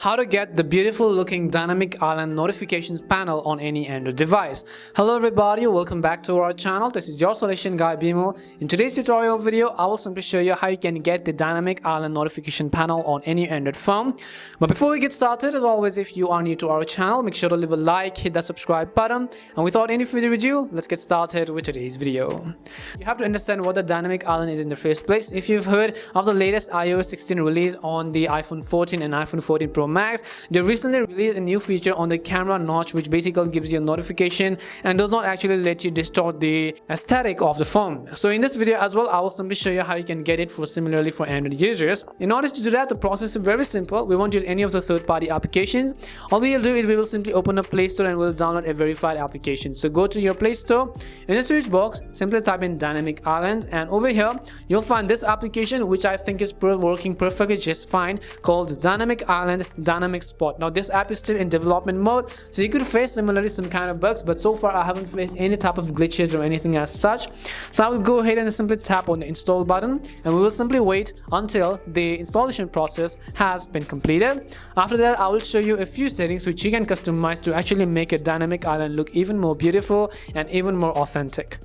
How to get the beautiful looking dynamic island notifications panel on any Android device. Hello everybody, welcome back to our channel. This is your solution guy Bimal. In today's tutorial video, I will simply show you how you can get the dynamic island notification panel on any Android phone. But before we get started, as always, if you are new to our channel, make sure to leave a like, hit that subscribe button, and without any further ado, let's get started with today's video. You have to understand what the dynamic island is in the first place. If you've heard of the latest iOS 16 release on the iPhone 14 and iPhone 14 Pro Max, they recently released a new feature on the camera notch which basically gives you a notification and does not actually let you distort the aesthetic of the phone. So in this video as well, I will simply show you how you can get it similarly for Android users. In order to do that, the process is very simple. We won't use any of the third-party applications. All we'll do is we will simply open up Play Store and we'll download a verified application. So go to your Play Store, in the search box simply type in Dynamic Island, and over here you'll find this application which I think is working perfectly just fine, called Dynamic Island dynamicspot. Now this app is still in development mode, so you could face similarly some kind of bugs, but so far I haven't faced any type of glitches or anything as such. So I will go ahead and simply tap on the install button, and we will simply wait until the installation process has been completed. After that, I will show you a few settings which you can customize to actually make a dynamic island look even more beautiful and even more authentic.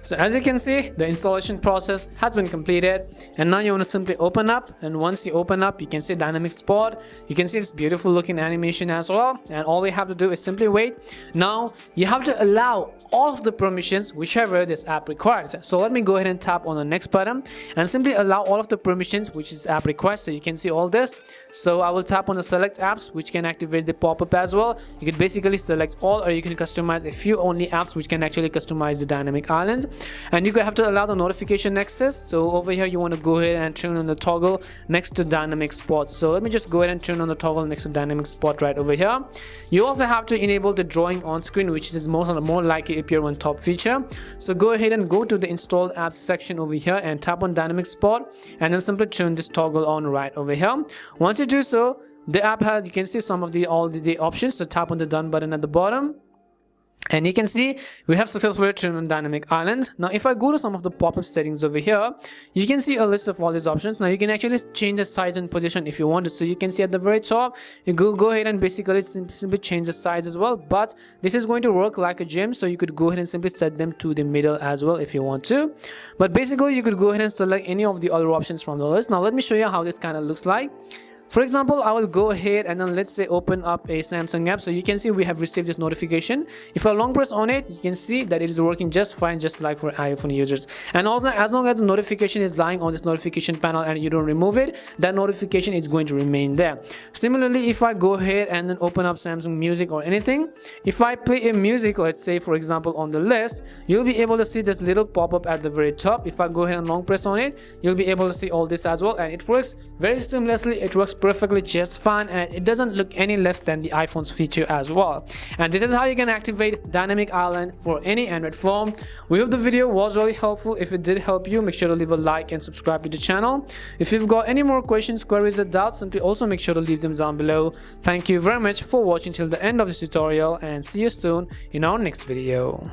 So as you can see, the installation process has been completed, and now you want to simply open up, and once you open up, you can see dynamic spot. You can see this beautiful looking animation as well, and all we have to do is simply wait. Now you have to allow all of the permissions whichever this app requires. So let me go ahead and tap on the next button and simply allow all of the permissions which this app requires, so you can see all this. So I will tap on the select apps which can activate the pop-up as well. You can basically select all, or you can customize a few only apps which can actually customize the dynamic island. And you have to allow the notification access. So over here you want to go ahead and turn on the toggle next to dynamic spot. So let me just go ahead and turn on the toggle next to dynamic spot right over here. You also have to enable the drawing on screen, which is more likely appear on top feature. So go ahead and go to the installed apps section over here and tap on dynamic spot, and then simply turn this toggle on right over here. Once you do so, the app has, you can see some of all the options. So tap on the done button at the bottom, and you can see we have successfully turned on dynamic island. Now if I go to some of the pop-up settings over here, you can see a list of all these options. Now you can actually change the size and position if you want to. So you can see at the very top, you go ahead and basically simply change the size as well, but this is going to work like a gem, so you could go ahead and simply set them to the middle as well if you want to. But basically you could go ahead and select any of the other options from the list. Now let me show you how this kind of looks like. For example, I will go ahead and then let's say open up a Samsung app. So you can see we have received this notification. If I long press on it, you can see that it is working just fine, just like for iPhone users. And also, as long as the notification is lying on this notification panel and you don't remove it, that notification is going to remain there. Similarly, if I go ahead and then open up Samsung Music or anything, if I play a music, let's say for example on the list, you'll be able to see this little pop-up at the very top. If I go ahead and long press on it, you'll be able to see all this as well, and it works very seamlessly. It works perfectly just fine, and it doesn't look any less than the iPhone's feature as well. And this is how you can activate dynamic island for any Android phone. We hope the video was really helpful. If it did help you, make sure to leave a like and subscribe to the channel. If you've got any more questions, queries, or doubts, simply also make sure to leave them down below. Thank you very much for watching till the end of this tutorial, and see you soon in our next video.